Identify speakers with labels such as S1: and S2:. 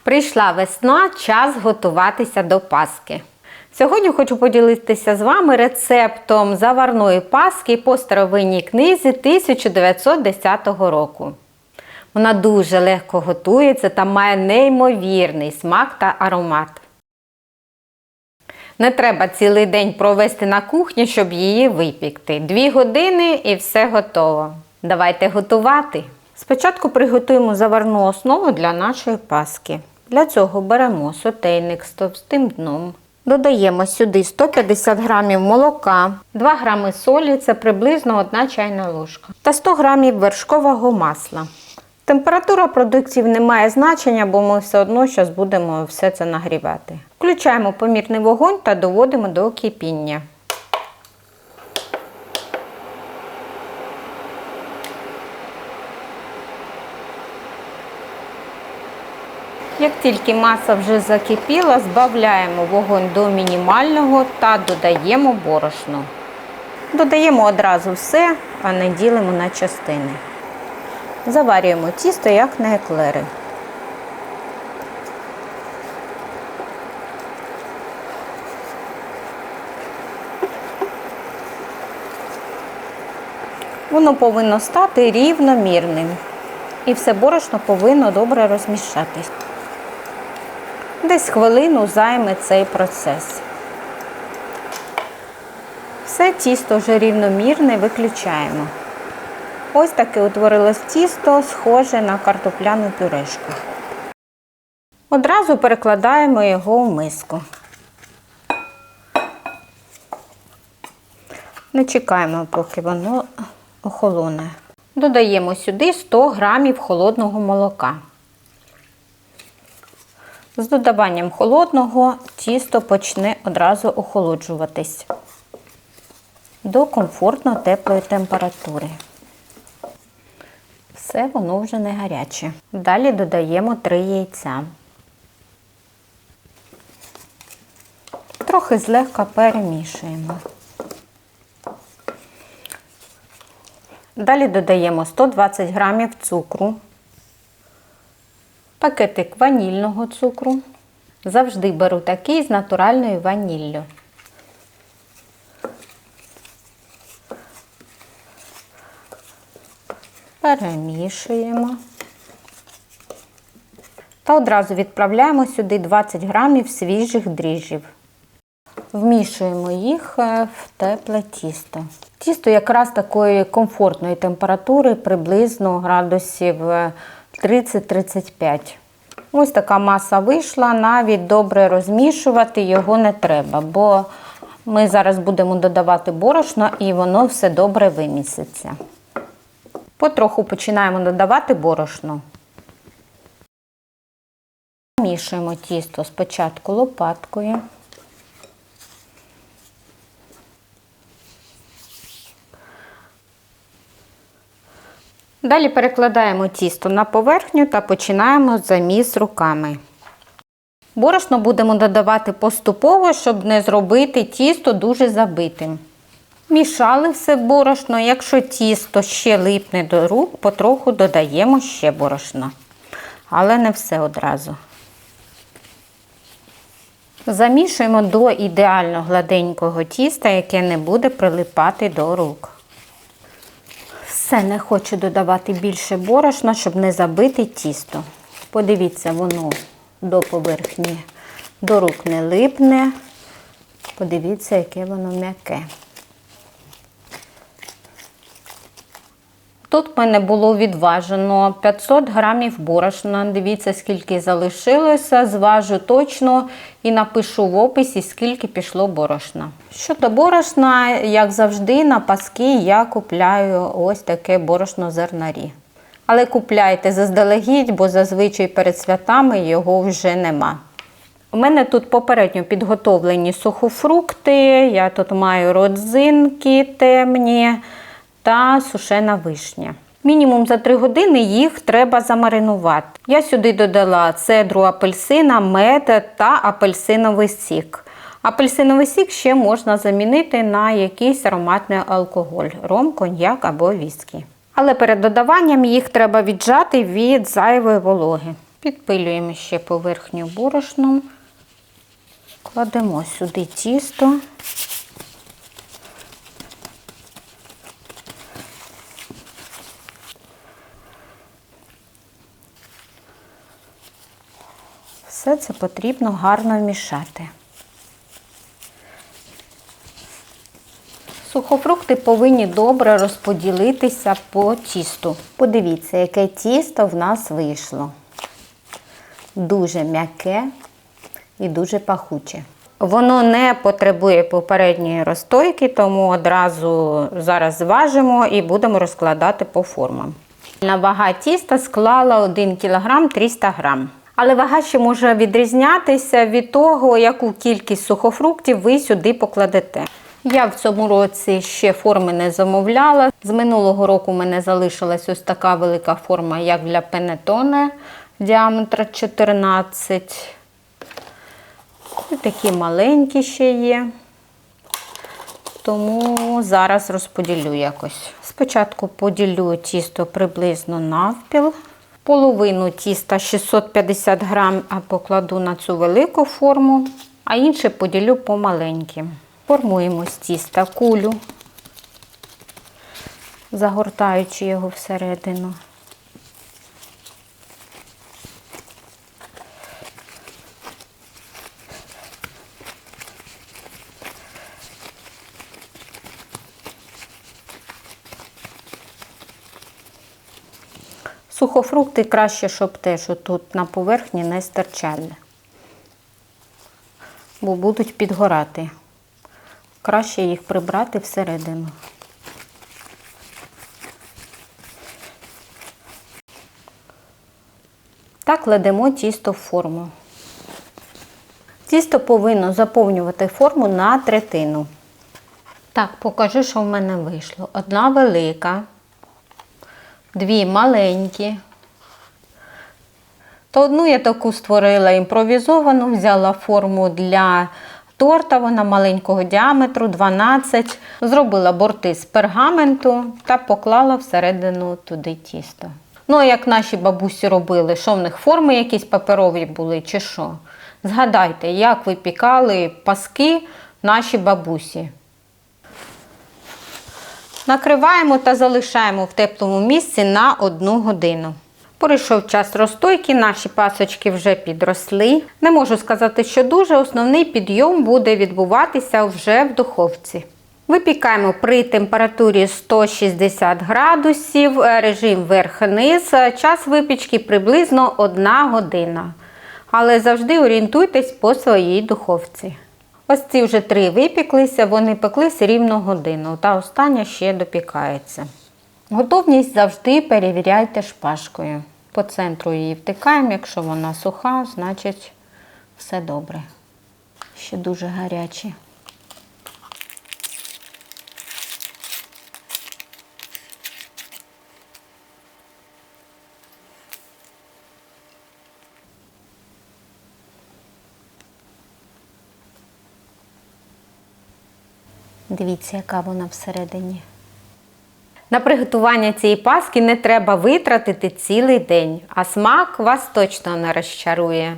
S1: Прийшла весна, час готуватися до Пасхи. Сьогодні хочу поділитися з вами рецептом заварної паски по старовинній книзі 1910 року. Вона дуже легко готується та має неймовірний смак та аромат. Не треба цілий день провести на кухні, щоб її випікти. 2 години і все готово. Давайте готувати! Спочатку приготуємо заварну основу для нашої паски. Для цього беремо сотейник з товстим дном. Додаємо сюди 150 г молока, 2 г солі, це приблизно 1 чайна ложка, та 100 г вершкового масла. Температура продуктів не має значення, бо ми все одно зараз будемо все це нагрівати. Включаємо помірний вогонь та доводимо до кипіння. Як тільки маса вже закипіла, збавляємо вогонь до мінімального та додаємо борошно. Додаємо одразу все, а не ділимо на частини. Заварюємо тісто як на еклери. Воно повинно стати рівномірним. І все борошно повинно добре розмішатись. Десь хвилину займе цей процес. Все тісто вже рівномірне, виключаємо. Ось таке утворилось тісто, схоже на картопляну пюрешку. Одразу перекладаємо його в миску. Не чекаємо, поки воно охолоне. Додаємо сюди 100 г холодного молока. З додаванням холодного тісто почне одразу охолоджуватись до комфортно теплої температури. Все, воно вже не гаряче. Далі додаємо 3 яйця. Трохи злегка перемішуємо. Далі додаємо 120 г цукру. Пакетик ванільного цукру. Завжди беру такий з натуральною ваніллю. Перемішуємо. Та одразу відправляємо сюди 20 г свіжих дріжджів. Вмішуємо їх в тепле тісто. Тісто якраз такої комфортної температури, приблизно градусів 30-35. Ось така маса вийшла, навіть добре розмішувати його не треба, бо ми зараз будемо додавати борошно і воно все добре виміситься. Потроху починаємо додавати борошно. Мішуємо тісто спочатку лопаткою. Далі перекладаємо тісто на поверхню та починаємо заміс руками. Борошно будемо додавати поступово, щоб не зробити тісто дуже забитим. Мішали все борошно, якщо тісто ще липне до рук, потроху додаємо ще борошна. Але не все одразу. Замішуємо до ідеально гладенького тіста, яке не буде прилипати до рук. Все, не хочу додавати більше борошна, щоб не забити тісто. Подивіться, воно до поверхні, до рук не липне. Подивіться, яке воно м'яке. Тут в мене було відважено 500 г борошна. Дивіться, скільки залишилося. Зважу точно і напишу в описі, скільки пішло борошна. Щодо борошна, як завжди, на Паски я купляю ось таке борошно зернарі. Але купляйте заздалегідь, бо зазвичай перед святами його вже нема. У мене тут попередньо підготовлені сухофрукти. Я тут маю родзинки темні та сушена вишня. Мінімум за 3 години їх треба замаринувати. Я сюди додала цедру апельсина, мед та апельсиновий сік. Апельсиновий сік ще можна замінити на якийсь ароматний алкоголь – ром, коньяк або віскі. Але перед додаванням їх треба віджати від зайвої вологи. Підпилюємо ще поверхню борошном. Кладемо сюди тісто. Все це потрібно гарно вмішати. Сухофрукти повинні добре розподілитися по тісту. Подивіться, яке тісто в нас вийшло. Дуже м'яке і дуже пахуче. Воно не потребує попередньої розтойки, тому одразу зараз зважимо і будемо розкладати по формам. Вага тіста склала 1 кг 300 г. Але вага ще може відрізнятися від того, яку кількість сухофруктів ви сюди покладете. Я в цьому році ще форми не замовляла. З минулого року в мене залишилась ось така велика форма, як для панеттоне, діаметр 14. І такі маленькі ще є. Тому зараз розподілю якось. Спочатку поділю тісто приблизно навпіл. Половину тіста 650 грам покладу на цю велику форму, а інше поділю по маленьким. Формуємо з тіста кулю, загортаючи його всередину. Сухофрукти краще, щоб теж тут на поверхні не стирчали, бо будуть підгорати. Краще їх прибрати всередину. Так кладемо тісто в форму. Тісто повинно заповнювати форму на третину. Так, покажу, що в мене вийшло. Одна велика, 2 маленькі. То одну я таку створила імпровізовану, взяла форму для торта, вона маленького діаметру, 12. Зробила борти з пергаменту та поклала всередину туди тісто. Ну, як наші бабусі робили, що в них форми якісь паперові були чи що. Згадайте, як випікали паски наші бабусі. Накриваємо та залишаємо в теплому місці на 1 годину. Прийшов час розтойки, наші пасочки вже підросли. Не можу сказати, що дуже, основний підйом буде відбуватися вже в духовці. Випікаємо при температурі 160 градусів, режим верх-низ. Час випічки приблизно 1 година. Але завжди орієнтуйтесь по своїй духовці. Ось ці вже 3 випіклися, вони пеклись рівно годину, та остання ще допікається. Готовність завжди перевіряйте шпажкою. По центру її втикаємо, якщо вона суха, значить все добре. Ще дуже гарячі. Дивіться, яка вона всередині. На приготування цієї паски не треба витратити цілий день, а смак вас точно не розчарує.